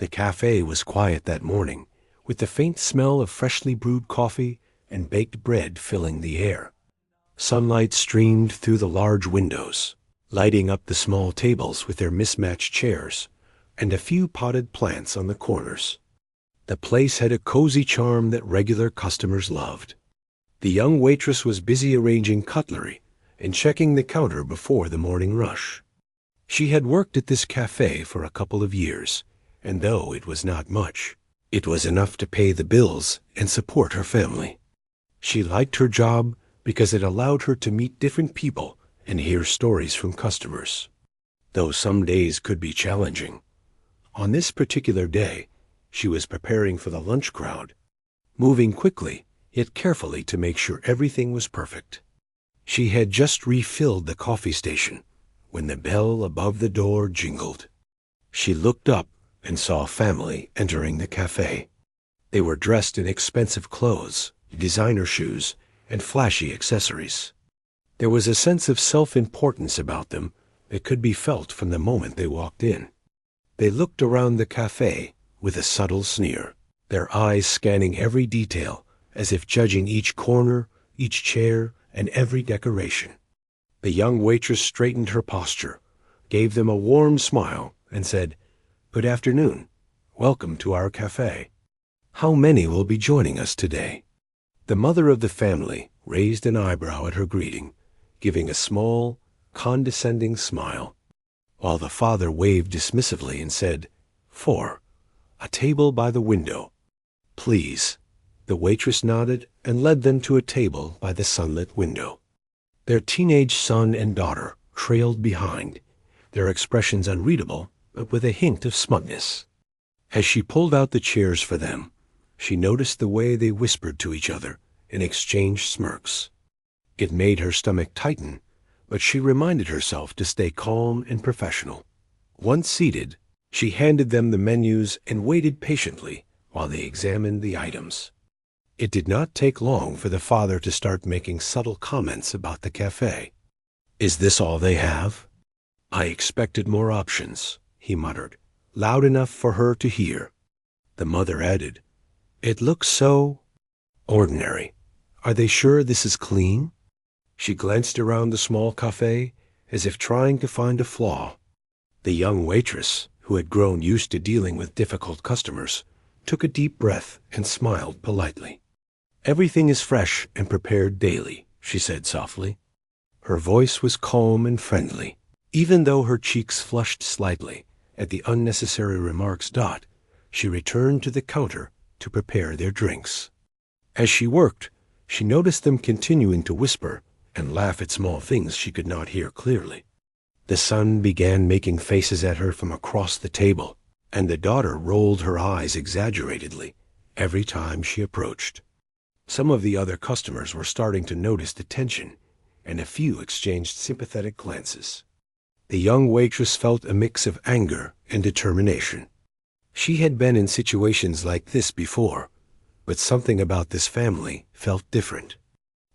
The cafe was quiet that morning, with the faint smell of freshly brewed coffee and baked bread filling the air. Sunlight streamed through the large windows, lighting up the small tables with their mismatched chairs and a few potted plants on the corners. The place had a cozy charm that regular customers loved. The young waitress was busy arranging cutlery and checking the counter before the morning rush. She had worked at this cafe for a couple of years, and though it was not much, it was enough to pay the bills and support her family. She liked her job because it allowed her to meet different people and hear stories from customers, though some days could be challenging. On this particular day, she was preparing for the lunch crowd, moving quickly yet carefully to make sure everything was perfect. She had just refilled the coffee station when the bell above the door jingled. She looked up and saw a family entering the cafe. They were dressed in expensive clothes, designer shoes, and flashy accessories. There was a sense of self-importance about them that could be felt from the moment they walked in. They looked around the cafe with a subtle sneer, their eyes scanning every detail as if judging each corner, each chair, and every decoration. The young waitress straightened her posture, gave them a warm smile, and said, "Good afternoon. Welcome to our cafe. How many will be joining us today?" The mother of the family raised an eyebrow at her greeting, giving a small, condescending smile, while the father waved dismissively and said, "4. A table by the window. Please." The waitress nodded and led them to a table by the sunlit window. Their teenage son and daughter trailed behind, their expressions unreadable, but with a hint of smugness. As she pulled out the chairs for them, she noticed the way they whispered to each other and exchanged smirks. It made her stomach tighten, but she reminded herself to stay calm and professional. Once seated, she handed them the menus and waited patiently while they examined the items. It did not take long for the father to start making subtle comments about the cafe. "Is this all they have?" "I expected more options," he muttered, loud enough for her to hear. The mother added, "It looks so ordinary. Are they sure this is clean?" She glanced around the small cafe as if trying to find a flaw. The young waitress, who had grown used to dealing with difficult customers, took a deep breath and smiled politely. "Everything is fresh and prepared daily," she said softly. Her voice was calm and friendly. Even though her cheeks flushed slightly at the unnecessary remarks, she returned to the counter to prepare their drinks. As she worked, she noticed them continuing to whisper and laugh at small things she could not hear clearly. The son began making faces at her from across the table, and the daughter rolled her eyes exaggeratedly every time she approached. Some of the other customers were starting to notice the tension, and a few exchanged sympathetic glances. The young waitress felt a mix of anger and determination. She had been in situations like this before, but something about this family felt different.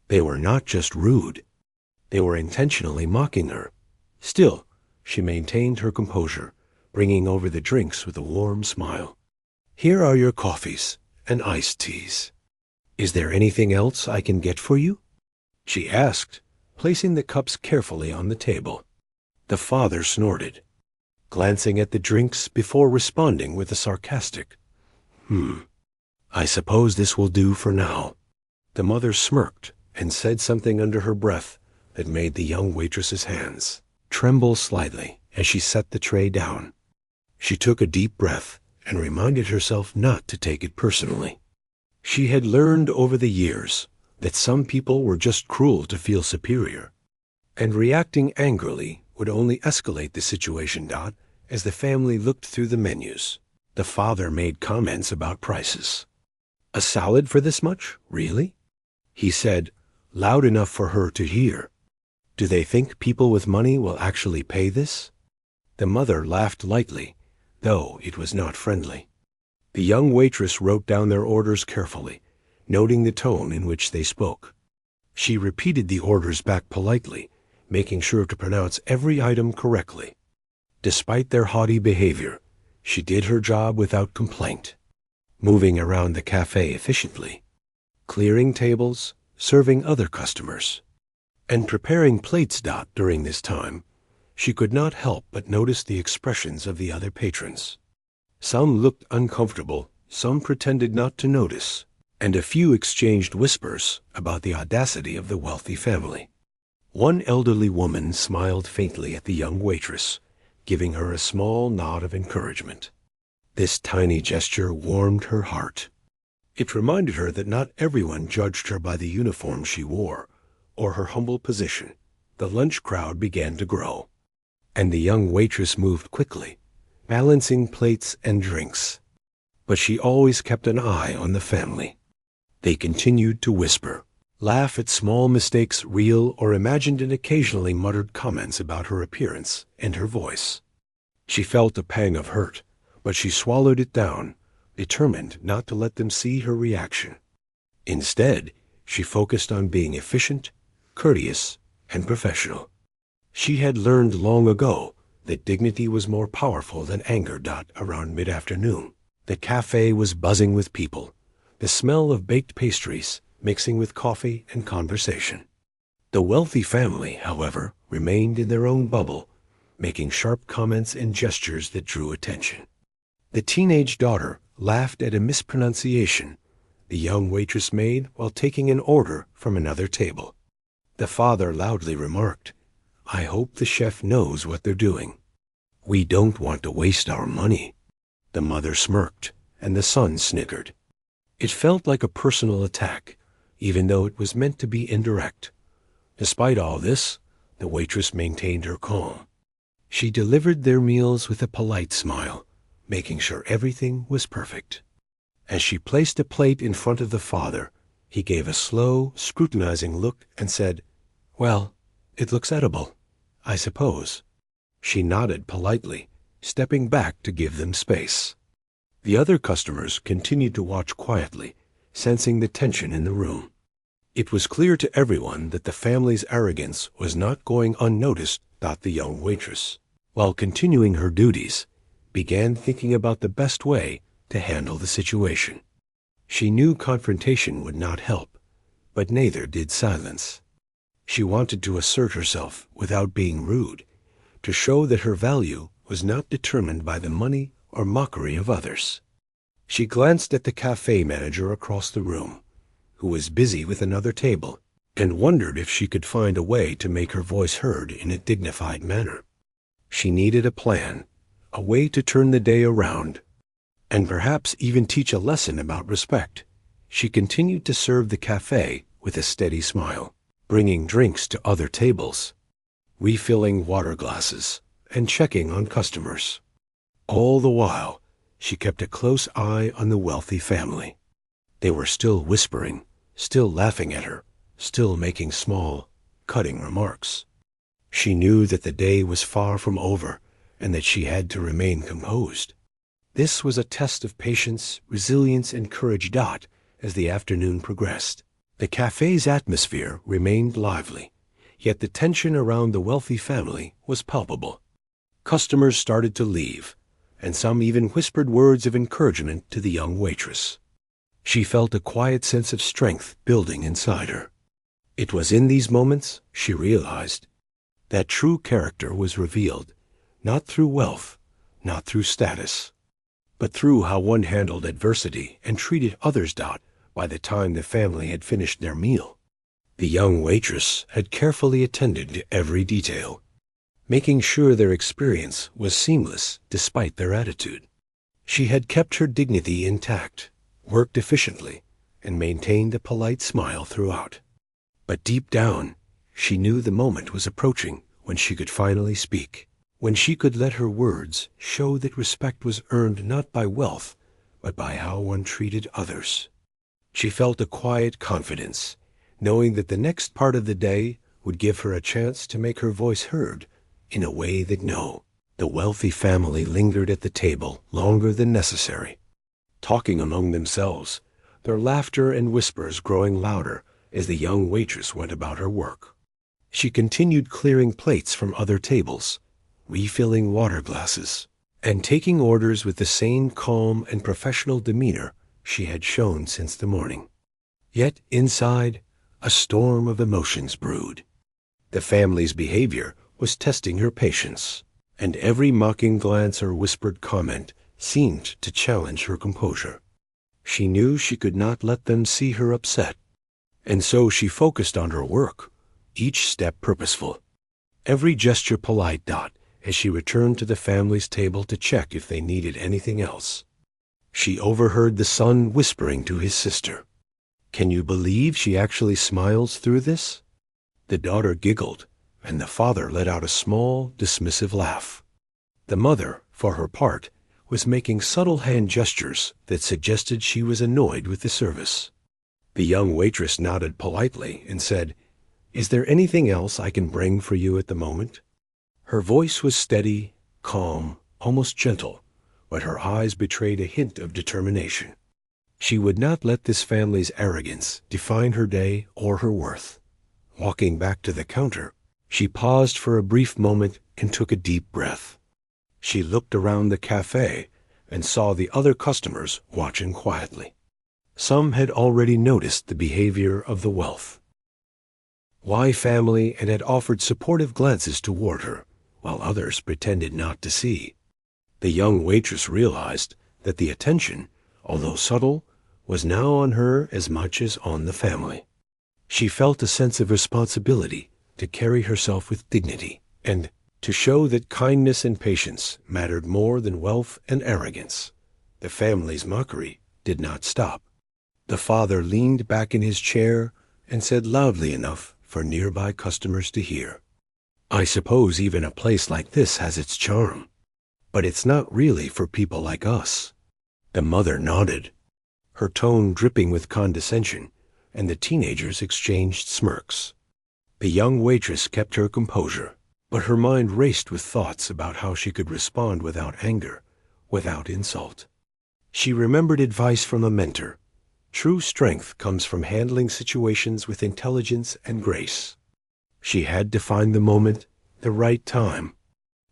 They were not just rude. They were intentionally mocking her. Still, she maintained her composure, bringing over the drinks with a warm smile. "Here are your coffees and iced teas. Is there anything else I can get for you?" she asked, placing the cups carefully on the table. The father snorted, glancing at the drinks before responding with a sarcastic, "I suppose this will do for now." The mother smirked and said something under her breath that made the young waitress's hands tremble slightly as she set the tray down. She took a deep breath and reminded herself not to take it personally. She had learned over the years that some people were just cruel to feel superior, and reacting angrily would only escalate the situation. As the family looked through the menus, the father made comments about prices. "A salad for this much? Really?" he said, loud enough for her to hear. "Do they think people with money will actually pay this?" The mother laughed lightly, though it was not friendly. The young waitress wrote down their orders carefully, noting the tone in which they spoke. She repeated the orders back politely, making sure to pronounce every item correctly. Despite their haughty behavior, She did her job without complaint, moving around the cafe efficiently, clearing tables, serving other customers, and preparing plates. During this time, she could not help but notice the expressions of the other patrons. Some looked uncomfortable, some pretended not to notice, and a few exchanged whispers about the audacity of the wealthy family. One elderly woman smiled faintly at the young waitress, giving her a small nod of encouragement. This tiny gesture warmed her heart. It reminded her that not everyone judged her by the uniform she wore or her humble position. The lunch crowd began to grow, and the young waitress moved quickly, balancing plates and drinks. But she always kept an eye on the family. They continued to whisper, laugh at small mistakes, real or imagined, and occasionally muttered comments about her appearance and her voice. She felt a pang of hurt, but she swallowed it down, determined not to let them see her reaction. Instead, she focused on being efficient, courteous, and professional. She had learned long ago that dignity was more powerful than anger. Around mid-afternoon, the cafe was buzzing with people, the smell of baked pastries mixing with coffee and conversation. The wealthy family, however, remained in their own bubble, making sharp comments and gestures that drew attention. The teenage daughter laughed at a mispronunciation the young waitress made while taking an order from another table. The father loudly remarked, "I hope the chef knows what they're doing. We don't want to waste our money." The mother smirked, and the son snickered. It felt like a personal attack, even though it was meant to be indirect. Despite all this, the waitress maintained her calm. She delivered their meals with a polite smile, making sure everything was perfect. As she placed a plate in front of the father, he gave a slow, scrutinizing look and said, "Well, it looks edible, I suppose." She nodded politely, stepping back to give them space. The other customers continued to watch quietly, sensing the tension in the room. It was clear to everyone that the family's arrogance was not going unnoticed. The young waitress, while continuing her duties, began thinking about the best way to handle the situation. She knew confrontation would not help, but neither did silence. She wanted to assert herself without being rude, to show that her value was not determined by the money or mockery of others. She glanced at the cafe manager across the room, who was busy with another table, and wondered if she could find a way to make her voice heard in a dignified manner. She needed a plan, a way to turn the day around, and perhaps even teach a lesson about respect. She continued to serve the cafe with a steady smile, bringing drinks to other tables, refilling water glasses, and checking on customers. All the while, she kept a close eye on the wealthy family. They were still whispering, still laughing at her, still making small, cutting remarks. She knew that the day was far from over and that she had to remain composed. This was a test of patience, resilience, and courage. As the afternoon progressed, the cafe's atmosphere remained lively, yet the tension around the wealthy family was palpable. Customers started to leave, and some even whispered words of encouragement to the young waitress. She felt a quiet sense of strength building inside her. It was in these moments she realized that true character was revealed, not through wealth, not through status, but through how one handled adversity and treated others. By the time the family had finished their meal, the young waitress had carefully attended to every detail, making sure their experience was seamless despite their attitude. She had kept her dignity intact, worked efficiently, and maintained a polite smile throughout. But deep down, she knew the moment was approaching when she could finally speak, when she could let her words show that respect was earned not by wealth, but by how one treated others. She felt a quiet confidence, knowing that the next part of the day would give her a chance to make her voice heard in a way that the wealthy family lingered at the table longer than necessary, talking among themselves, their laughter and whispers growing louder as the young waitress went about her work. She continued clearing plates from other tables, refilling water glasses, and taking orders with the same calm and professional demeanor she had shown since the morning. Yet inside, a storm of emotions brewed. The family's behavior was testing her patience, and every mocking glance or whispered comment seemed to challenge her composure. She knew she could not let them see her upset, and so she focused on her work, each step purposeful, every gesture polite. As she returned to the family's table to check if they needed anything else, she overheard the son whispering to his sister, "Can you believe she actually smiles through this?" The daughter giggled, and the father let out a small, dismissive laugh. The mother, for her part, was making subtle hand gestures that suggested she was annoyed with the service. The young waitress nodded politely and said, "Is there anything else I can bring for you at the moment?" Her voice was steady, calm, almost gentle, but her eyes betrayed a hint of determination. She would not let this family's arrogance define her day or her worth. Walking back to the counter, she paused for a brief moment and took a deep breath. She looked around the cafe and saw the other customers watching quietly. Some had already noticed the behavior of the wealth family and had offered supportive glances toward her, while others pretended not to see. The young waitress realized that the attention, although subtle, was now on her as much as on the family. She felt a sense of responsibility to carry herself with dignity and to show that kindness and patience mattered more than wealth and arrogance. The family's mockery did not stop. The father leaned back in his chair and said loudly enough for nearby customers to hear, "I suppose even a place like this has its charm, but it's not really for people like us." The mother nodded, her tone dripping with condescension, and the teenagers exchanged smirks. The young waitress kept her composure, but her mind raced with thoughts about how she could respond without anger, without insult. She remembered advice from a mentor. True strength comes from handling situations with intelligence and grace. She had to find the moment, the right time,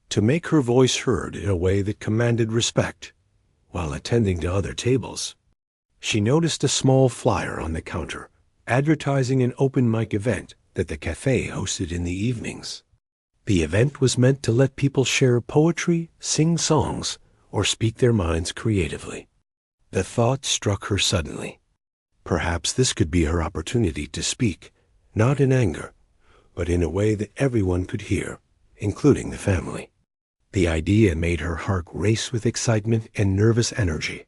to make her voice heard in a way that commanded respect. While attending to other tables, she noticed a small flyer on the counter advertising an open mic event that the cafe hosted in the evenings. The event was meant to let people share poetry, sing songs, or speak their minds creatively. The thought struck her suddenly. Perhaps this could be her opportunity to speak, not in anger, but in a way that everyone could hear, including the family. The idea made her heart race with excitement and nervous energy.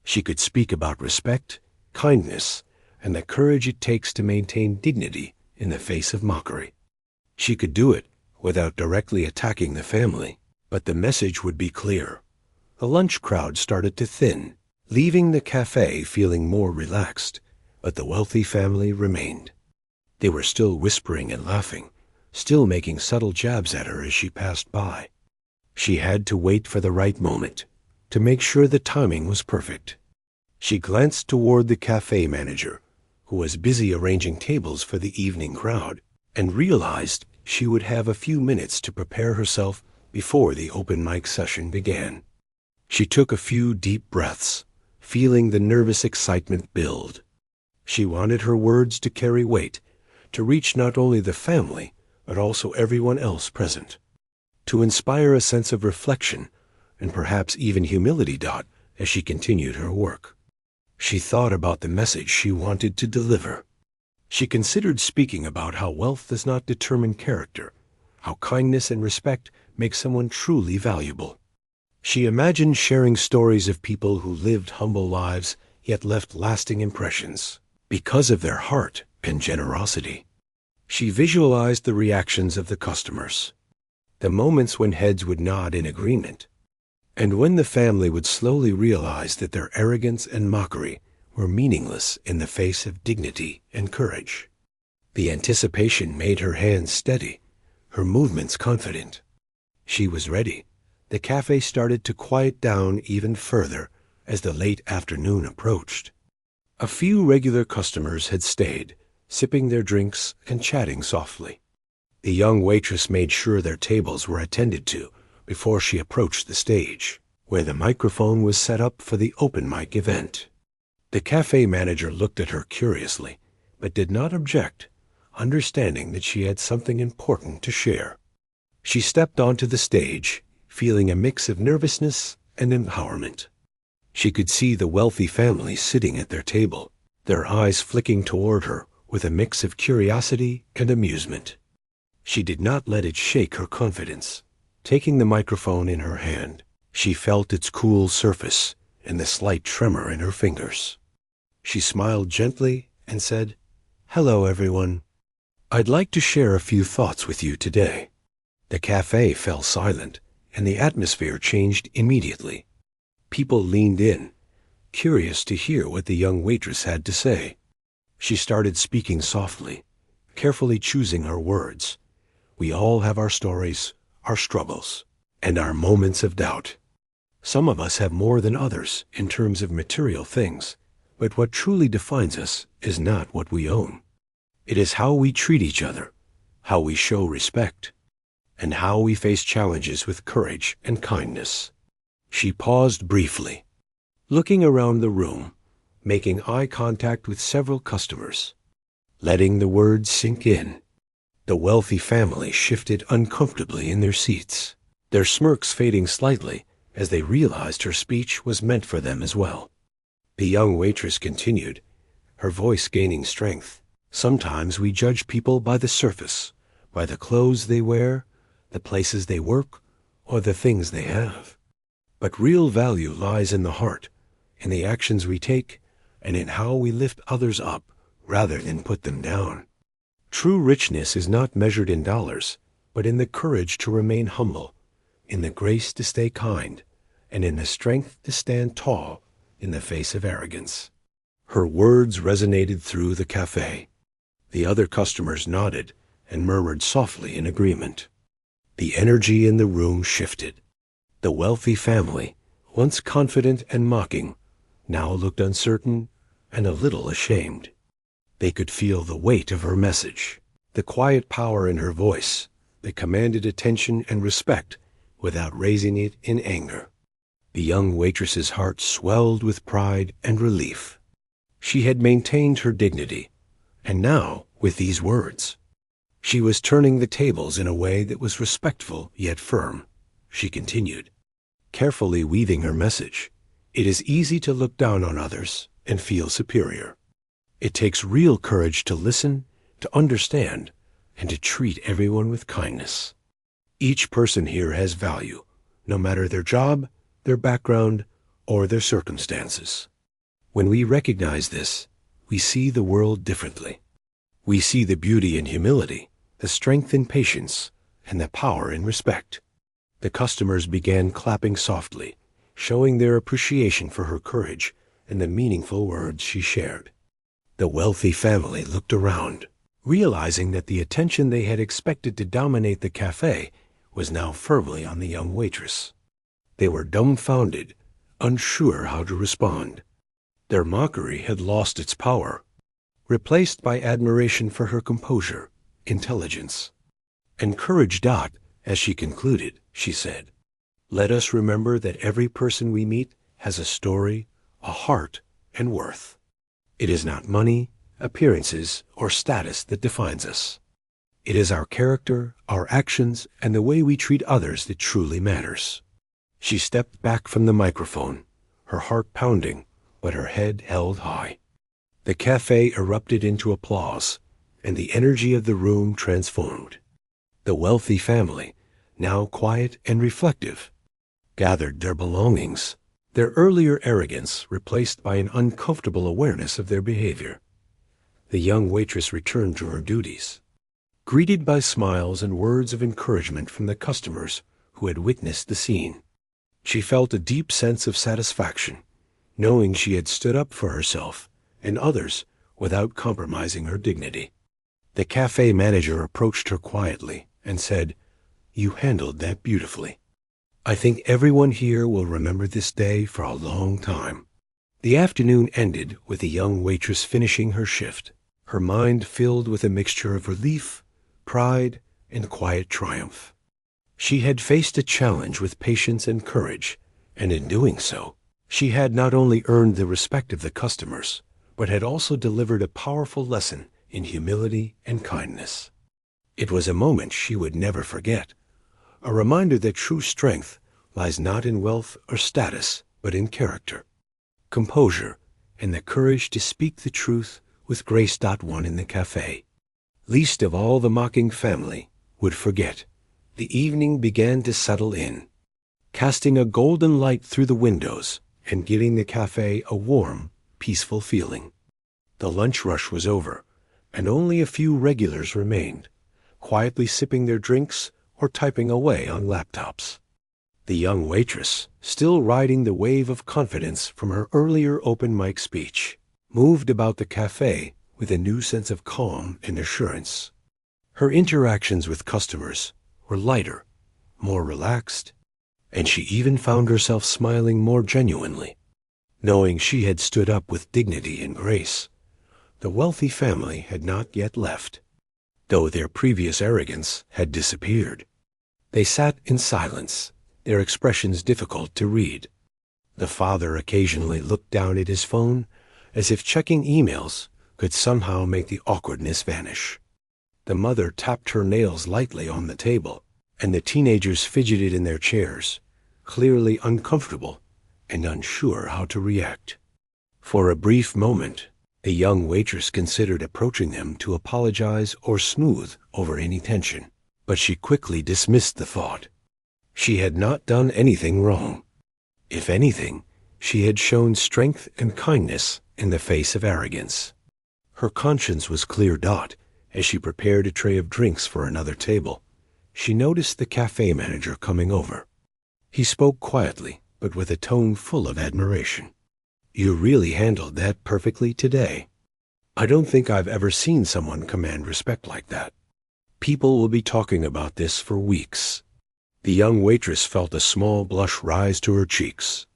She could speak about respect, kindness, and the courage it takes to maintain dignity in the face of mockery. She could do it without directly attacking the family, but the message would be clear. The lunch crowd started to thin, leaving the cafe feeling more relaxed, but the wealthy family remained. They were still whispering and laughing, still making subtle jabs at her as she passed by. She had to wait for the right moment, to make sure the timing was perfect. She glanced toward the cafe manager, who was busy arranging tables for the evening crowd, and realized she would have a few minutes to prepare herself before the open mic session began. She took a few deep breaths, feeling the nervous excitement build. She wanted her words to carry weight, to reach not only the family, but also everyone else present, to inspire a sense of reflection and perhaps even humility. As she continued her work, she thought about the message she wanted to deliver. She considered speaking about how wealth does not determine character, how kindness and respect make someone truly valuable. She imagined sharing stories of people who lived humble lives yet left lasting impressions because of their heart and generosity. She visualized the reactions of the customers, the moments when heads would nod in agreement, and when the family would slowly realize that their arrogance and mockery were meaningless in the face of dignity and courage. The anticipation made her hands steady, her movements confident. She was ready. The cafe started to quiet down even further as the late afternoon approached. A few regular customers had stayed, sipping their drinks and chatting softly. The young waitress made sure their tables were attended to, before she approached the stage, where the microphone was set up for the open mic event. The cafe manager looked at her curiously, but did not object, understanding that she had something important to share. She stepped onto the stage, feeling a mix of nervousness and empowerment. She could see the wealthy family sitting at their table, their eyes flicking toward her with a mix of curiosity and amusement. She did not let it shake her confidence. Taking the microphone in her hand, she felt its cool surface and the slight tremor in her fingers. She smiled gently and said, "Hello, everyone. I'd like to share a few thoughts with you today." The cafe fell silent, and the atmosphere changed immediately. People leaned in, curious to hear what the young waitress had to say. She started speaking softly, carefully choosing her words. We all have our stories, our struggles, and our moments of doubt. Some of us have more than others in terms of material things, but what truly defines us is not what we own. It is how we treat each other, how we show respect, and how we face challenges with courage and kindness. She paused briefly, looking around the room, making eye contact with several customers, letting the words sink in. The wealthy family shifted uncomfortably in their seats, their smirks fading slightly as they realized her speech was meant for them as well. The young waitress continued, her voice gaining strength. Sometimes we judge people by the surface, by the clothes they wear, the places they work, or the things they have. But real value lies in the heart, in the actions we take, and in how we lift others up rather than put them down. True richness is not measured in dollars, but in the courage to remain humble, in the grace to stay kind, and in the strength to stand tall in the face of arrogance. Her words resonated through the cafe. The other customers nodded and murmured softly in agreement. The energy in the room shifted. The wealthy family, once confident and mocking, now looked uncertain and a little ashamed. They could feel the weight of her message, the quiet power in her voice that commanded attention and respect without raising it in anger. The young waitress's heart swelled with pride and relief. She had maintained her dignity, and now, with these words, she was turning the tables in a way that was respectful yet firm. She continued, carefully weaving her message. It is easy to look down on others and feel superior. It takes real courage to listen, to understand, and to treat everyone with kindness. Each person here has value, no matter their job, their background, or their circumstances. When we recognize this, we see the world differently. We see the beauty in humility, the strength in patience, and the power in respect. The customers began clapping softly, showing their appreciation for her courage and the meaningful words she shared. The wealthy family looked around, realizing that the attention they had expected to dominate the cafe was now firmly on the young waitress. They were dumbfounded, unsure how to respond. Their mockery had lost its power, replaced by admiration for her composure, intelligence, and courage. As she concluded, she said, "Let us remember that every person we meet has a story, a heart, and worth. It is not money, appearances, or status that defines us. It is our character, our actions, and the way we treat others that truly matters." She stepped back from the microphone, her heart pounding, but her head held high. The cafe erupted into applause, and the energy of the room transformed. The wealthy family, now quiet and reflective, gathered their belongings, their earlier arrogance replaced by an uncomfortable awareness of their behavior. The young waitress returned to her duties, greeted by smiles and words of encouragement from the customers who had witnessed the scene. She felt a deep sense of satisfaction, knowing she had stood up for herself and others without compromising her dignity. The cafe manager approached her quietly and said, "You handled that beautifully. I think everyone here will remember this day for a long time." The afternoon ended with the young waitress finishing her shift, her mind filled with a mixture of relief, pride, and quiet triumph. She had faced a challenge with patience and courage, and in doing so, she had not only earned the respect of the customers, but had also delivered a powerful lesson in humility and kindness. It was a moment she would never forget, a reminder that true strength lies not in wealth or status, but in character, composure, and the courage to speak the truth with grace. One in the cafe, least of all the mocking family, would forget. The evening began to settle in, casting a golden light through the windows and giving the cafe a warm, peaceful feeling. The lunch rush was over, and only a few regulars remained, quietly sipping their drinks or typing away on laptops. The young waitress, still riding the wave of confidence from her earlier open mic speech, moved about the cafe with a new sense of calm and assurance. Her interactions with customers were lighter, more relaxed, and she even found herself smiling more genuinely, knowing she had stood up with dignity and grace. The wealthy family had not yet left, though their previous arrogance had disappeared. They sat in silence, their expressions difficult to read. The father occasionally looked down at his phone, as if checking emails could somehow make the awkwardness vanish. The mother tapped her nails lightly on the table, and the teenagers fidgeted in their chairs, clearly uncomfortable and unsure how to react. For a brief moment, the young waitress considered approaching them to apologize or smooth over any tension, but she quickly dismissed the thought. She had not done anything wrong. If anything, she had shown strength and kindness in the face of arrogance. Her conscience was clear. As she prepared a tray of drinks for another table, she noticed the cafe manager coming over. He spoke quietly, but with a tone full of admiration. "You really handled that perfectly today. I don't think I've ever seen someone command respect like that. People will be talking about this for weeks." The young waitress felt a small blush rise to her cheeks.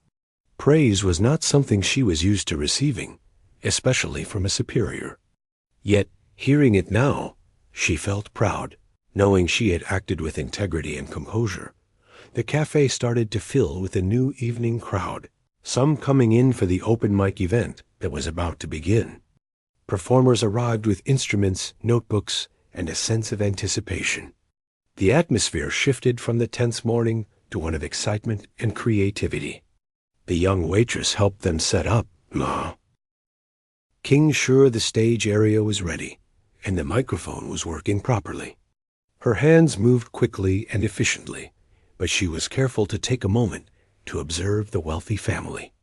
Praise was not something she was used to receiving, especially from a superior. Yet, hearing it now, she felt proud, knowing she had acted with integrity and composure. The cafe started to fill with a new evening crowd, some coming in for the open mic event that was about to begin. Performers arrived with instruments, notebooks, and a sense of anticipation. The atmosphere shifted from the tense morning to one of excitement and creativity. The young waitress helped them set up. King sure the stage area was ready, and the microphone was working properly. Her hands moved quickly and efficiently, but she was careful to take a moment to observe the wealthy family.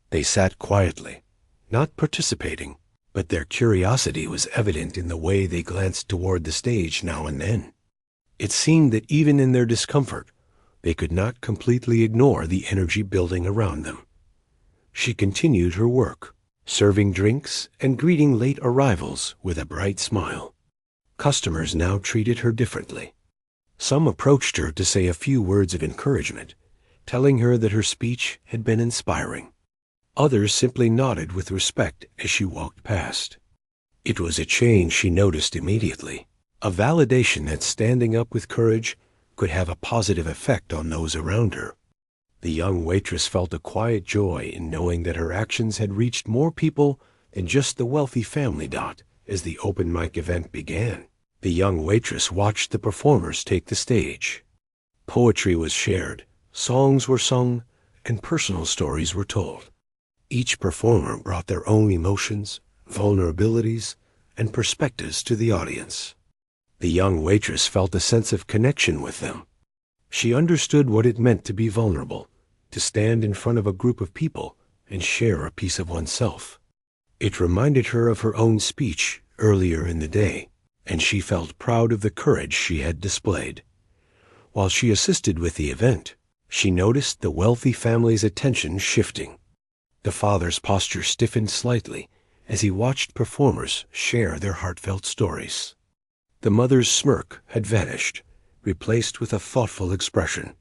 They sat quietly, not participating, but their curiosity was evident in the way they glanced toward the stage now and then. It seemed that even in their discomfort, they could not completely ignore the energy building around them. She continued her work, serving drinks and greeting late arrivals with a bright smile. Customers now treated her differently. Some approached her to say a few words of encouragement, telling her that her speech had been inspiring. Others simply nodded with respect as she walked past. It was a change she noticed immediately, a validation that standing up with courage could have a positive effect on those around her. The young waitress felt a quiet joy in knowing that her actions had reached more people than just the wealthy family. As the open mic event began, the young waitress watched the performers take the stage. Poetry was shared, songs were sung, and personal stories were told. Each performer brought their own emotions, vulnerabilities, and perspectives to the audience. The young waitress felt a sense of connection with them. She understood what it meant to be vulnerable, to stand in front of a group of people and share a piece of oneself. It reminded her of her own speech earlier in the day, and she felt proud of the courage she had displayed. While she assisted with the event, she noticed the wealthy family's attention shifting. The father's posture stiffened slightly as he watched performers share their heartfelt stories. The mother's smirk had vanished, replaced with a thoughtful expression.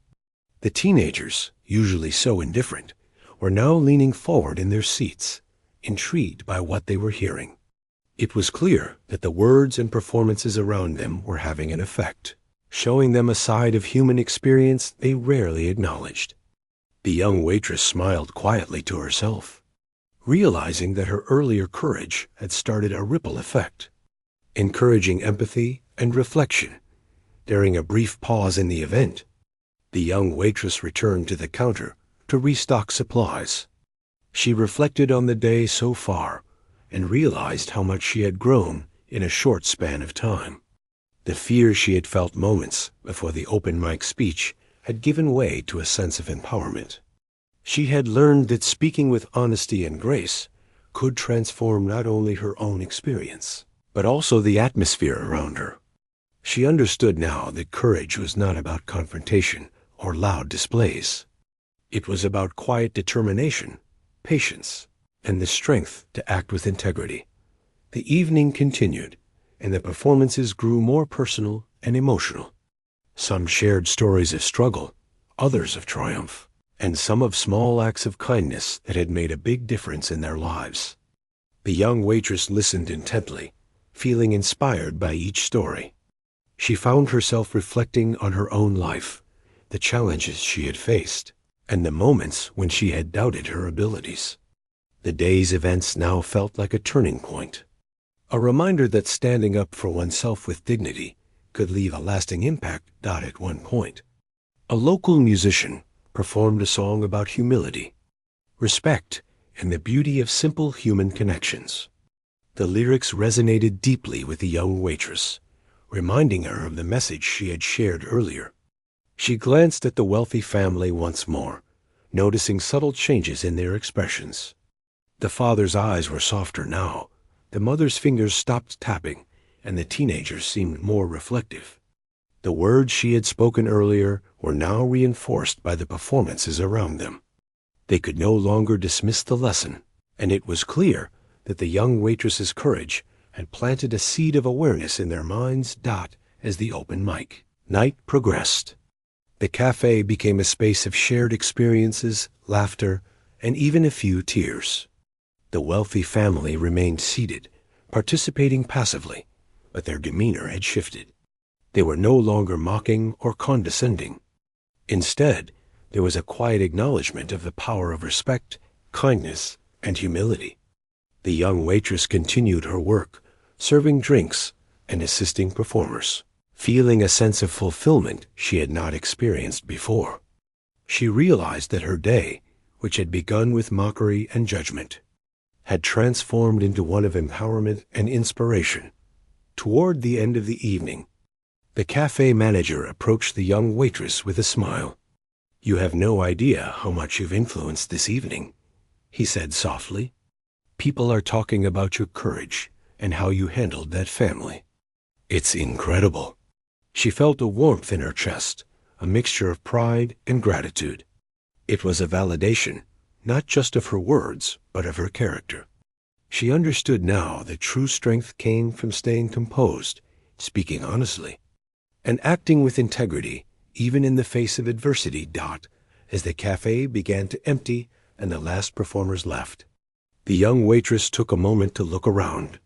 The teenagers, usually so indifferent, were now leaning forward in their seats, intrigued by what they were hearing. It was clear that the words and performances around them were having an effect, showing them a side of human experience they rarely acknowledged. The young waitress smiled quietly to herself, realizing that her earlier courage had started a ripple effect, encouraging empathy and reflection. During a brief pause in the event, the young waitress returned to the counter to restock supplies. She reflected on the day so far and realized how much she had grown in a short span of time. The fear she had felt moments before the open mic speech had given way to a sense of empowerment. She had learned that speaking with honesty and grace could transform not only her own experience, but also the atmosphere around her. She understood now that courage was not about confrontation or loud displays. It was about quiet determination, patience, and the strength to act with integrity. The evening continued, and the performances grew more personal and emotional. Some shared stories of struggle, others of triumph, and some of small acts of kindness that had made a big difference in their lives. The young waitress listened intently, feeling inspired by each story. She found herself reflecting on her own life, the challenges she had faced, and the moments when she had doubted her abilities. The day's events now felt like a turning point, a reminder that standing up for oneself with dignity could leave a lasting impact. At one point, a local musician performed a song about humility, respect, and the beauty of simple human connections. The lyrics resonated deeply with the young waitress, reminding her of the message she had shared earlier. She glanced at the wealthy family once more, noticing subtle changes in their expressions. The father's eyes were softer now, the mother's fingers stopped tapping, and the teenagers seemed more reflective. The words she had spoken earlier were now reinforced by the performances around them. They could no longer dismiss the lesson, and it was clear that the young waitress's courage had planted a seed of awareness in their minds. As the open mic night progressed, the cafe became a space of shared experiences, laughter, and even a few tears. The wealthy family remained seated, participating passively, but their demeanor had shifted. They were no longer mocking or condescending. Instead, there was a quiet acknowledgement of the power of respect, kindness, and humility. The young waitress continued her work, serving drinks and assisting performers, feeling a sense of fulfillment she had not experienced before. She realized that her day, which had begun with mockery and judgment, had transformed into one of empowerment and inspiration. Toward the end of the evening, the cafe manager approached the young waitress with a smile. "You have no idea how much you've influenced this evening," he said softly. "People are talking about your courage and how you handled that family. It's incredible." She felt a warmth in her chest, a mixture of pride and gratitude. It was a validation, not just of her words, but of her character. She understood now that true strength came from staying composed, speaking honestly, and acting with integrity, even in the face of adversity. As the cafe began to empty and the last performers left, the young waitress took a moment to look around.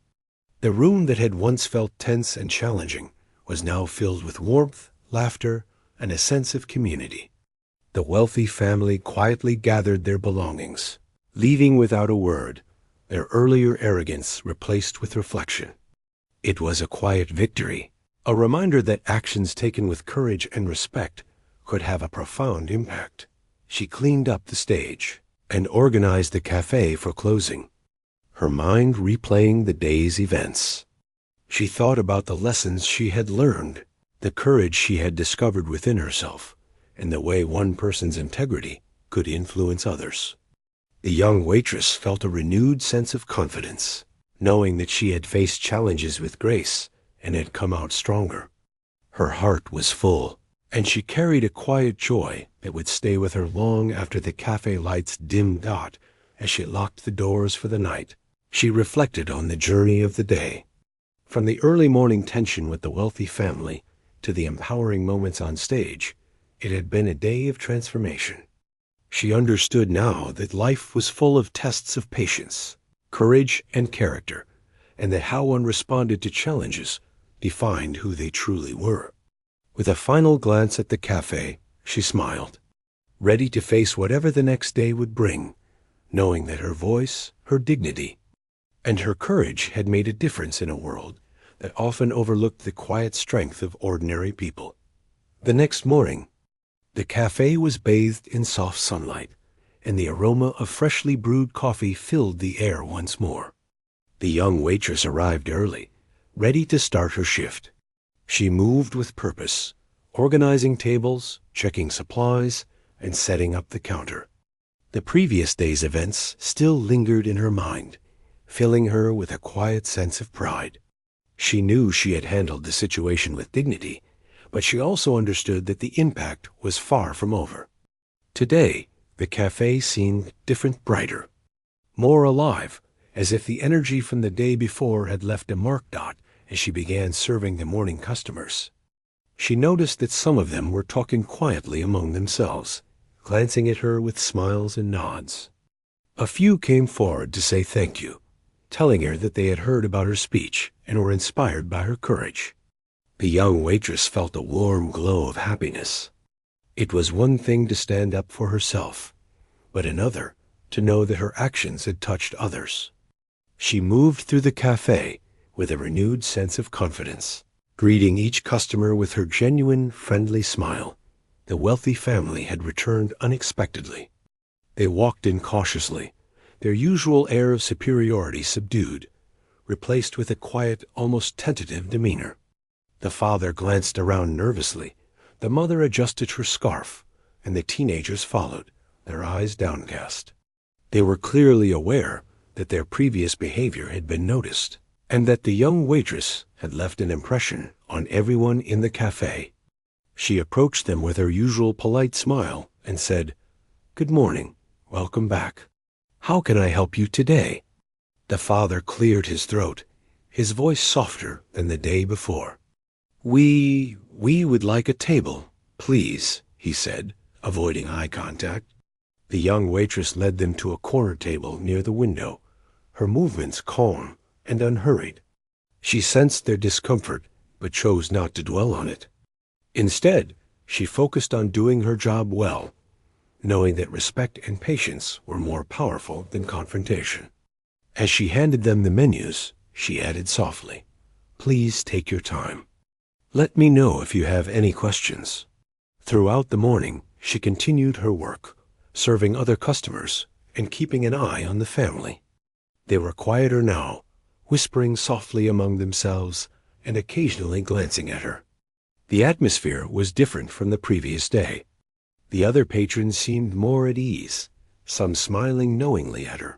The room that had once felt tense and challenging was now filled with warmth, laughter, and a sense of community. The wealthy family quietly gathered their belongings, leaving without a word, their earlier arrogance replaced with reflection. It was a quiet victory, a reminder that actions taken with courage and respect could have a profound impact. She cleaned up the stage and organized the cafe for closing, her mind replaying the day's events. She thought about the lessons she had learned, the courage she had discovered within herself, and the way one person's integrity could influence others. The young waitress felt a renewed sense of confidence, knowing that she had faced challenges with grace and had come out stronger. Her heart was full, and she carried a quiet joy that would stay with her long after the cafe lights dimmed out. As she locked the doors for the night, she reflected on the journey of the day. From the early morning tension with the wealthy family to the empowering moments on stage, it had been a day of transformation. She understood now that life was full of tests of patience, courage, and character, and that how one responded to challenges defined who they truly were. With a final glance at the cafe, she smiled, ready to face whatever the next day would bring, knowing that her voice, her dignity, and her courage had made a difference in a world that often overlooked the quiet strength of ordinary people. The next morning, the cafe was bathed in soft sunlight, and the aroma of freshly brewed coffee filled the air once more. The young waitress arrived early, ready to start her shift. She moved with purpose, organizing tables, checking supplies, and setting up the counter. The previous day's events still lingered in her mind, filling her with a quiet sense of pride. She knew she had handled the situation with dignity, but she also understood that the impact was far from over. Today, the cafe seemed different, brighter, more alive, as if the energy from the day before had left a marked dot as she began serving the morning customers. She noticed that some of them were talking quietly among themselves, glancing at her with smiles and nods. A few came forward to say thank you, telling her that they had heard about her speech and were inspired by her courage. The young waitress felt a warm glow of happiness. It was one thing to stand up for herself, but another to know that her actions had touched others. She moved through the cafe with a renewed sense of confidence, greeting each customer with her genuine, friendly smile. The wealthy family had returned unexpectedly. They walked in cautiously, their usual air of superiority subdued, replaced with a quiet, almost tentative demeanor. The father glanced around nervously, the mother adjusted her scarf, and the teenagers followed, their eyes downcast. They were clearly aware that their previous behavior had been noticed, and that the young waitress had left an impression on everyone in the cafe. She approached them with her usual polite smile and said, "Good morning, welcome back. How can I help you today?" The father cleared his throat, his voice softer than the day before. We would like a table, please," he said, avoiding eye contact. The young waitress led them to a corner table near the window, her movements calm and unhurried. She sensed their discomfort, but chose not to dwell on it. Instead, she focused on doing her job well, knowing that respect and patience were more powerful than confrontation. As she handed them the menus, she added softly, "Please take your time. Let me know if you have any questions." Throughout the morning, she continued her work, serving other customers and keeping an eye on the family. They were quieter now, whispering softly among themselves and occasionally glancing at her. The atmosphere was different from the previous day. The other patrons seemed more at ease, some smiling knowingly at her,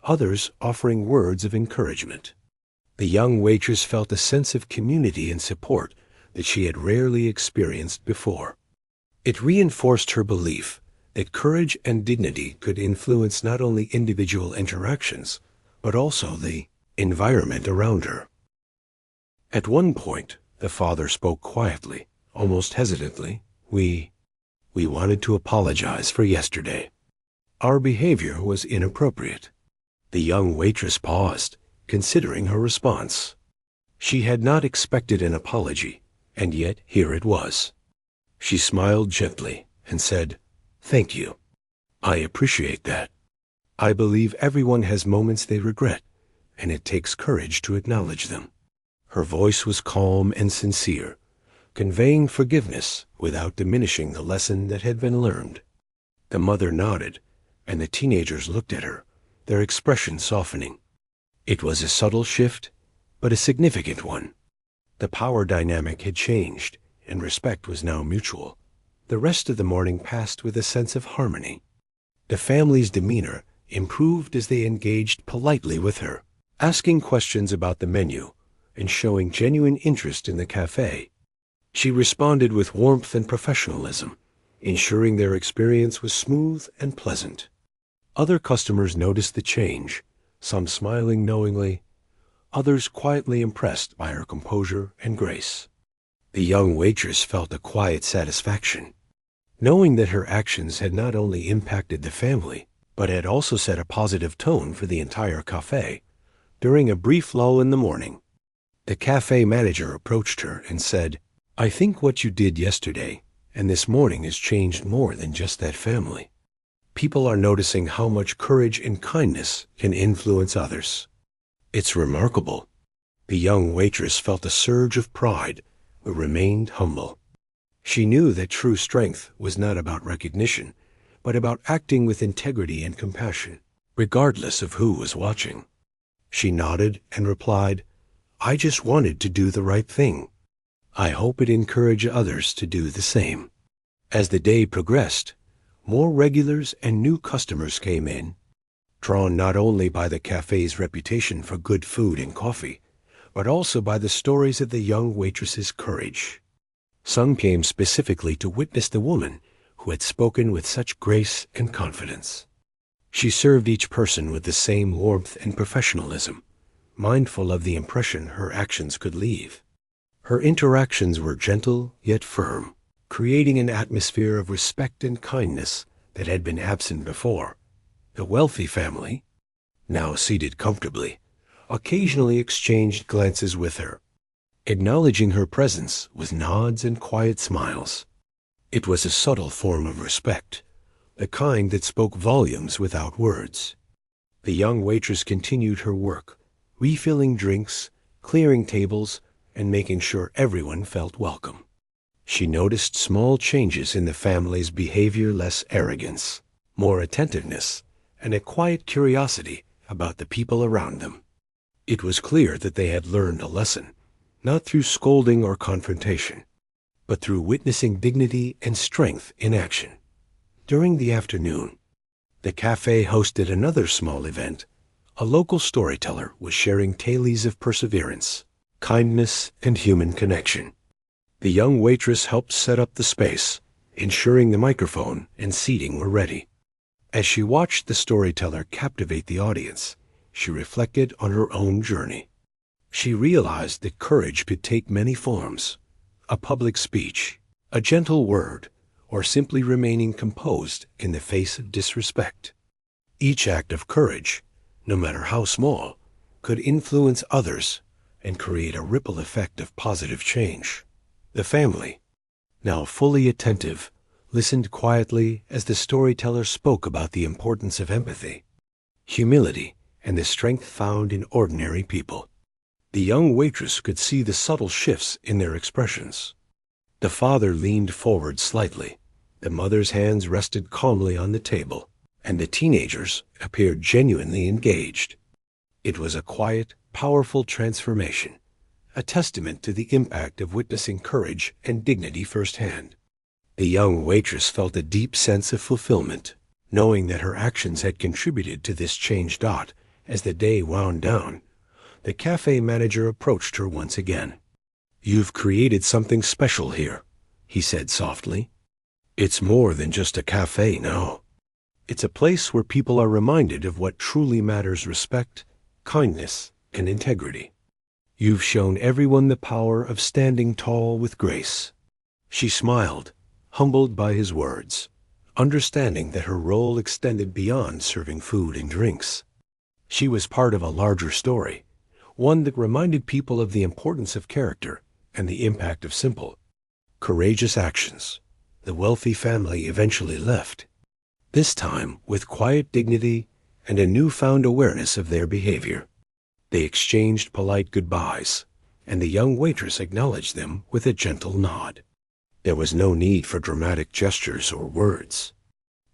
others offering words of encouragement. The young waitress felt a sense of community and support that she had rarely experienced before. It reinforced her belief that courage and dignity could influence not only individual interactions, but also the environment around her. At one point, the father spoke quietly, almost hesitantly. We wanted to apologize for yesterday. Our behavior was inappropriate." The young waitress paused, considering her response. She had not expected an apology, and yet here it was. She smiled gently and said, "Thank you. I appreciate that. I believe everyone has moments they regret, and it takes courage to acknowledge them." Her voice was calm and sincere, conveying forgiveness without diminishing the lesson that had been learned. The mother nodded, and the teenagers looked at her, their expression softening. It was a subtle shift, but a significant one. The power dynamic had changed, and respect was now mutual. The rest of the morning passed with a sense of harmony. The family's demeanor improved as they engaged politely with her, asking questions about the menu and showing genuine interest in the cafe. She responded with warmth and professionalism, ensuring their experience was smooth and pleasant. Other customers noticed the change, some smiling knowingly, others quietly impressed by her composure and grace. The young waitress felt a quiet satisfaction, knowing that her actions had not only impacted the family, but had also set a positive tone for the entire cafe. During a brief lull in the morning, the cafe manager approached her and said, I think what you did yesterday and this morning has changed more than just that family. People are noticing how much courage and kindness can influence others. It's remarkable. The young waitress felt a surge of pride, but remained humble. She knew that true strength was not about recognition, but about acting with integrity and compassion, regardless of who was watching. She nodded and replied, "I just wanted to do the right thing. I hope it encouraged others to do the same." As the day progressed, more regulars and new customers came in, drawn not only by the cafe's reputation for good food and coffee, but also by the stories of the young waitress's courage. Some came specifically to witness the woman who had spoken with such grace and confidence. She served each person with the same warmth and professionalism, mindful of the impression her actions could leave. Her interactions were gentle yet firm, creating an atmosphere of respect and kindness that had been absent before. The wealthy family, now seated comfortably, occasionally exchanged glances with her, acknowledging her presence with nods and quiet smiles. It was a subtle form of respect, the kind that spoke volumes without words. The young waitress continued her work, refilling drinks, clearing tables, and making sure everyone felt welcome. She noticed small changes in the family's behavior: less arrogance, more attentiveness, and a quiet curiosity about the people around them. It was clear that they had learned a lesson, not through scolding or confrontation, but through witnessing dignity and strength in action. During the afternoon, the cafe hosted another small event. A local storyteller was sharing tales of perseverance, kindness, and human connection. The young waitress helped set up the space, ensuring the microphone and seating were ready. As she watched the storyteller captivate the audience, she reflected on her own journey. She realized that courage could take many forms: a public speech, a gentle word, or simply remaining composed in the face of disrespect. Each act of courage, no matter how small, could influence others and create a ripple effect of positive change. The family, now fully attentive, listened quietly as the storyteller spoke about the importance of empathy, humility, and the strength found in ordinary people. The young waitress could see the subtle shifts in their expressions. The father leaned forward slightly, the mother's hands rested calmly on the table, and the teenagers appeared genuinely engaged. It was a quiet, powerful transformation, a testament to the impact of witnessing courage and dignity firsthand. The young waitress felt a deep sense of fulfillment, knowing that her actions had contributed to this change. As the day wound down, the cafe manager approached her once again. "You've created something special here," he said softly. "It's more than just a cafe now. It's a place where people are reminded of what truly matters: respect, kindness, and integrity. You've shown everyone the power of standing tall with grace." She smiled, humbled by his words, understanding that her role extended beyond serving food and drinks. She was part of a larger story, one that reminded people of the importance of character and the impact of simple, courageous actions. The wealthy family eventually left, this time with quiet dignity and a newfound awareness of their behavior. They exchanged polite goodbyes, and the young waitress acknowledged them with a gentle nod. There was no need for dramatic gestures or words.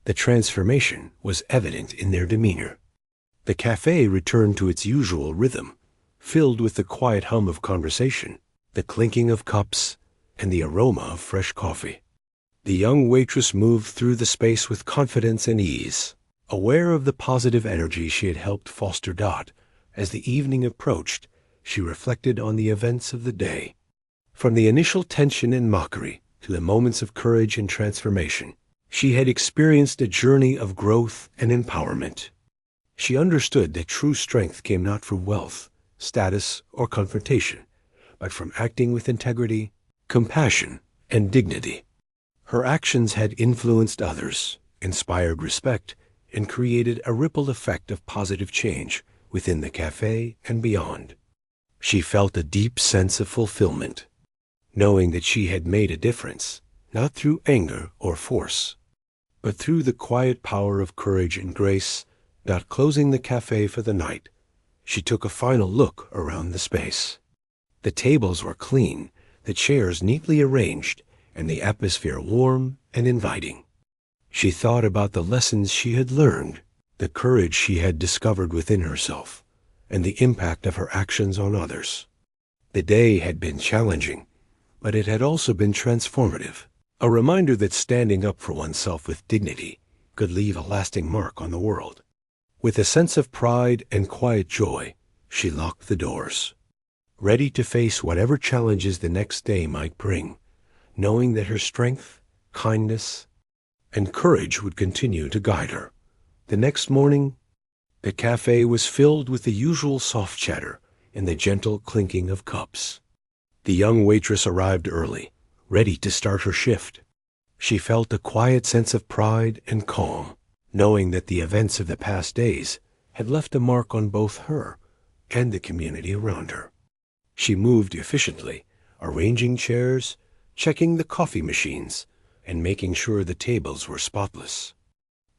The transformation was evident in their demeanor. The cafe returned to its usual rhythm, filled with the quiet hum of conversation, the clinking of cups, and the aroma of fresh coffee. The young waitress moved through the space with confidence and ease, aware of the positive energy she had helped foster. As the evening approached, she reflected on the events of the day. From the initial tension and mockery to the moments of courage and transformation, she had experienced a journey of growth and empowerment. She understood that true strength came not from wealth, status, or confrontation, but from acting with integrity, compassion, and dignity. Her actions had influenced others, inspired respect, and created a ripple effect of positive change within the cafe and beyond. She felt a deep sense of fulfillment, knowing that she had made a difference, not through anger or force, but through the quiet power of courage and grace. Not closing the cafe for the night, she took a final look around the space. The tables were clean, the chairs neatly arranged, and the atmosphere warm and inviting. She thought about the lessons she had learned, the courage she had discovered within herself, and the impact of her actions on others. The day had been challenging, but it had also been transformative, a reminder that standing up for oneself with dignity could leave a lasting mark on the world. With a sense of pride and quiet joy, she locked the doors, ready to face whatever challenges the next day might bring, knowing that her strength, kindness, and courage would continue to guide her. The next morning, the cafe was filled with the usual soft chatter and the gentle clinking of cups. The young waitress arrived early, ready to start her shift. She felt a quiet sense of pride and calm, knowing that the events of the past days had left a mark on both her and the community around her. She moved efficiently, arranging chairs, checking the coffee machines, and making sure the tables were spotless.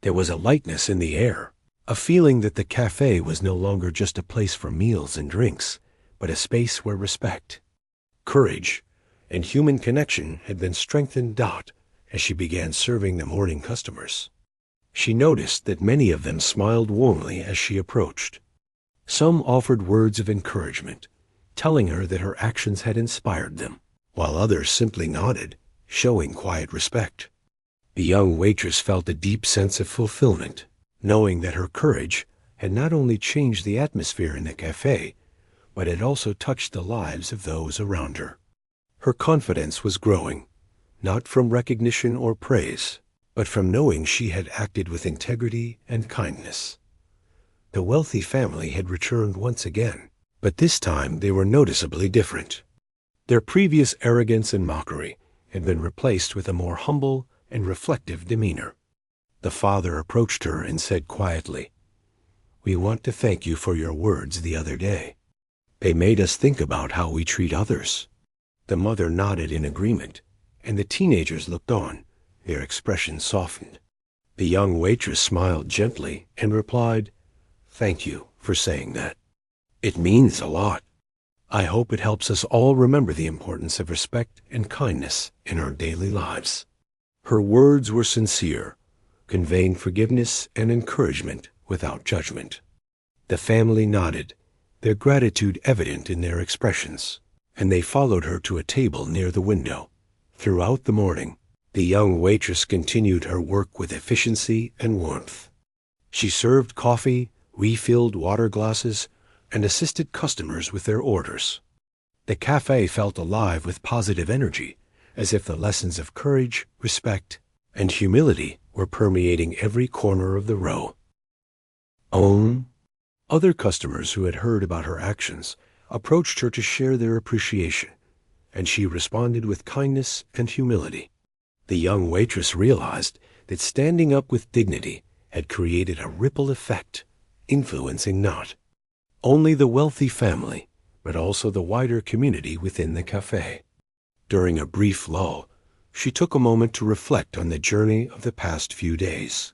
There was a lightness in the air, a feeling that the cafe was no longer just a place for meals and drinks, but a space where respect, courage, and human connection had been strengthened. As she began serving the morning customers, she noticed that many of them smiled warmly as she approached. Some offered words of encouragement, telling her that her actions had inspired them, while others simply nodded, showing quiet respect. The young waitress felt a deep sense of fulfillment, knowing that her courage had not only changed the atmosphere in the cafe, but had also touched the lives of those around her. Her confidence was growing, not from recognition or praise, but from knowing she had acted with integrity and kindness. The wealthy family had returned once again, but this time they were noticeably different. Their previous arrogance and mockery had been replaced with a more humble and reflective demeanor. The father approached her and said quietly, "We want to thank you for your words the other day. They made us think about how we treat others." The mother nodded in agreement, and the teenagers looked on, their expressions softened. The young waitress smiled gently and replied, "Thank you for saying that. It means a lot. I hope it helps us all remember the importance of respect and kindness in our daily lives." Her words were sincere, conveying forgiveness and encouragement without judgment. The family nodded, their gratitude evident in their expressions, and they followed her to a table near the window. Throughout the morning, the young waitress continued her work with efficiency and warmth. She served coffee, refilled water glasses, and assisted customers with their orders. The cafe felt alive with positive energy, as if the lessons of courage, respect, and humility were permeating every corner of the row. Other customers who had heard about her actions approached her to share their appreciation, and she responded with kindness and humility. The young waitress realized that standing up with dignity had created a ripple effect, influencing not only the wealthy family, but also the wider community within the cafe. During a brief lull, she took a moment to reflect on the journey of the past few days.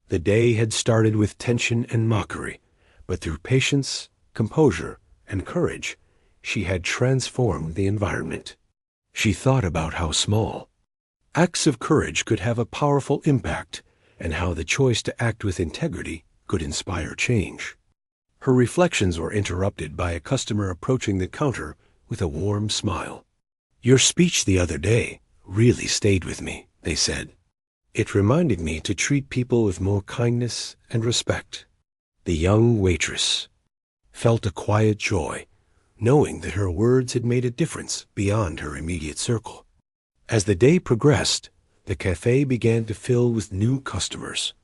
The day had started with tension and mockery, but through patience, composure, and courage, she had transformed the environment. She thought about how small acts of courage could have a powerful impact, and how the choice to act with integrity could inspire change. Her reflections were interrupted by a customer approaching the counter with a warm smile. "Your speech the other day really stayed with me," they said. "It reminded me to treat people with more kindness and respect." The young waitress felt a quiet joy, knowing that her words had made a difference beyond her immediate circle. As the day progressed, the cafe began to fill with new customers,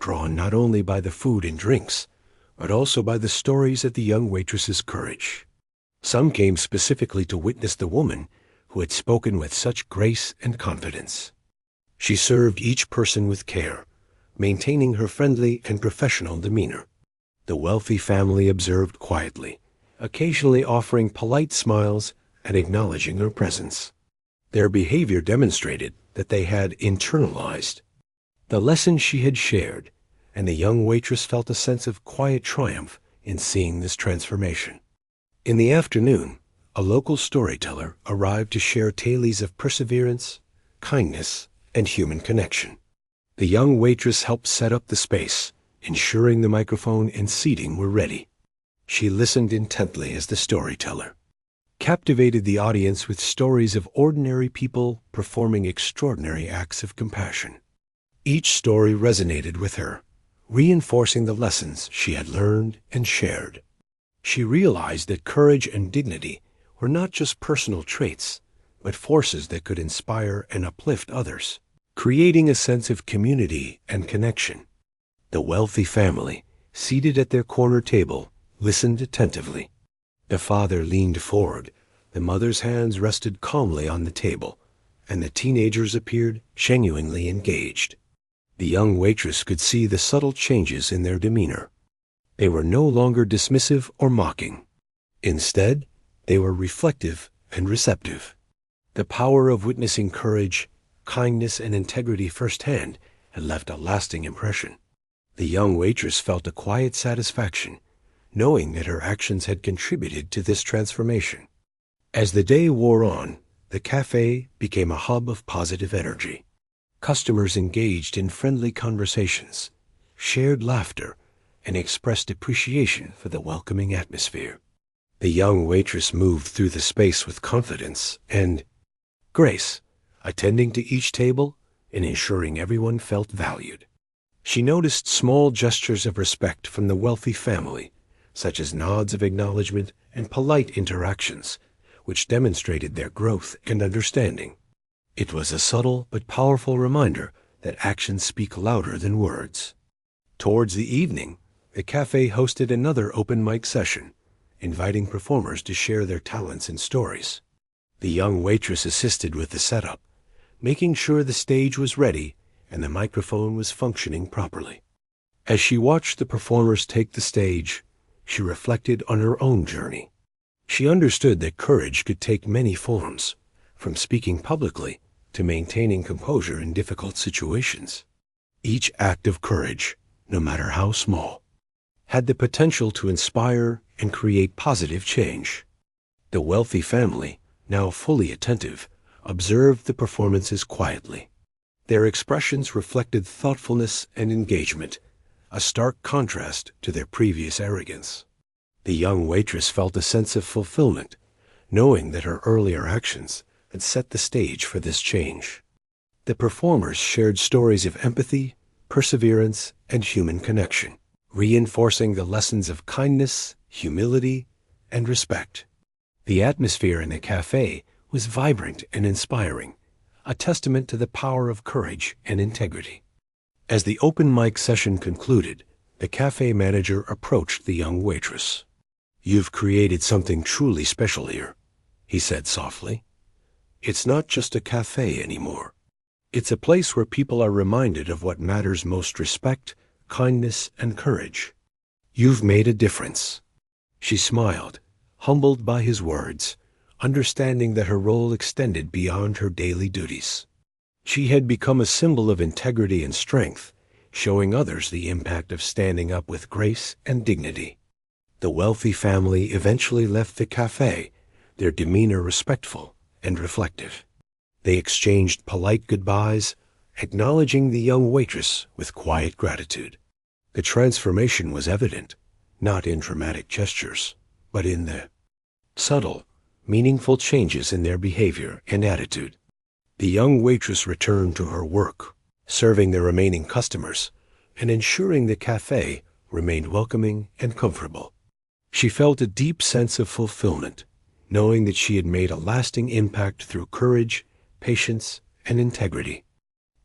drawn not only by the food and drinks, but also by the stories of the young waitress's courage. Some came specifically to witness the woman who had spoken with such grace and confidence. She served each person with care, maintaining her friendly and professional demeanor. The wealthy family observed quietly, occasionally offering polite smiles and acknowledging her presence. Their behavior demonstrated that they had internalized the lesson she had shared, and the young waitress felt a sense of quiet triumph in seeing this transformation. In the afternoon, a local storyteller arrived to share tales of perseverance, kindness, and human connection. The young waitress helped set up the space, ensuring the microphone and seating were ready. She listened intently as the storyteller captivated the audience with stories of ordinary people performing extraordinary acts of compassion. Each story resonated with her, reinforcing the lessons she had learned and shared. She realized that courage and dignity were not just personal traits, but forces that could inspire and uplift others, creating a sense of community and connection. The wealthy family, seated at their corner table, listened attentively. The father leaned forward, the mother's hands rested calmly on the table, and the teenagers appeared genuinely engaged. The young waitress could see the subtle changes in their demeanor. They were no longer dismissive or mocking. Instead, they were reflective and receptive. The power of witnessing courage, kindness, and integrity firsthand had left a lasting impression. The young waitress felt a quiet satisfaction, knowing that her actions had contributed to this transformation. As the day wore on, the cafe became a hub of positive energy. Customers engaged in friendly conversations, shared laughter, and expressed appreciation for the welcoming atmosphere. The young waitress moved through the space with confidence and grace, attending to each table and ensuring everyone felt valued. She noticed small gestures of respect from the wealthy family, such as nods of acknowledgement and polite interactions, which demonstrated their growth and understanding. It was a subtle but powerful reminder that actions speak louder than words. Towards the evening, the cafe hosted another open mic session, inviting performers to share their talents and stories. The young waitress assisted with the setup, making sure the stage was ready and the microphone was functioning properly. As she watched the performers take the stage, she reflected on her own journey. She understood that courage could take many forms, from speaking publicly to maintaining composure in difficult situations. Each act of courage, no matter how small, had the potential to inspire and create positive change. The wealthy family, now fully attentive, observed the performances quietly. Their expressions reflected thoughtfulness and engagement, a stark contrast to their previous arrogance. The young waitress felt a sense of fulfillment, knowing that her earlier actions had set the stage for this change. The performers shared stories of empathy, perseverance, and human connection, reinforcing the lessons of kindness, humility, and respect. The atmosphere in the cafe was vibrant and inspiring, a testament to the power of courage and integrity. As the open mic session concluded, the cafe manager approached the young waitress. "You've created something truly special here," he said softly. "It's not just a cafe anymore. It's a place where people are reminded of what matters most: respect, kindness, and courage. You've made a difference." She smiled, humbled by his words, understanding that her role extended beyond her daily duties. She had become a symbol of integrity and strength, showing others the impact of standing up with grace and dignity. The wealthy family eventually left the cafe, their demeanor respectful and reflective. They exchanged polite goodbyes, acknowledging the young waitress with quiet gratitude. The transformation was evident, not in dramatic gestures, but in the subtle, meaningful changes in their behavior and attitude. The young waitress returned to her work, serving the remaining customers and ensuring the cafe remained welcoming and comfortable. She felt a deep sense of fulfillment, knowing that she had made a lasting impact through courage, patience, and integrity.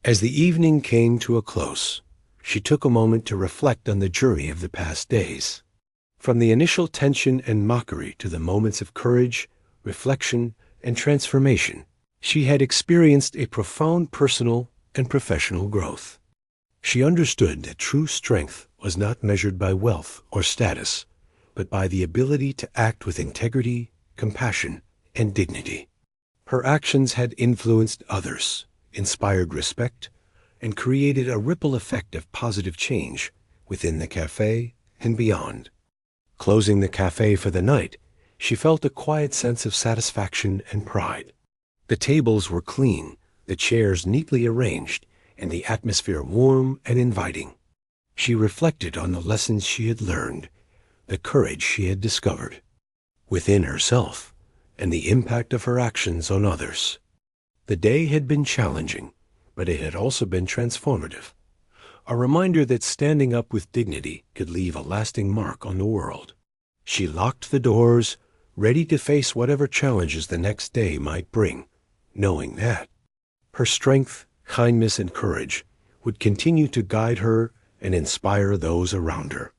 As the evening came to a close, she took a moment to reflect on the journey of the past days. From the initial tension and mockery to the moments of courage, reflection, and transformation, she had experienced a profound personal and professional growth. She understood that true strength was not measured by wealth or status, but by the ability to act with integrity, compassion, and dignity. Her actions had influenced others, inspired respect, and created a ripple effect of positive change within the cafe and beyond. Closing the cafe for the night, she felt a quiet sense of satisfaction and pride. The tables were clean, the chairs neatly arranged, and the atmosphere warm and inviting. She reflected on the lessons she had learned, the courage she had discovered within herself, and the impact of her actions on others. The day had been challenging, but it had also been transformative, a reminder that standing up with dignity could leave a lasting mark on the world. She locked the doors, ready to face whatever challenges the next day might bring, knowing that her strength, kindness, and courage would continue to guide her and inspire those around her.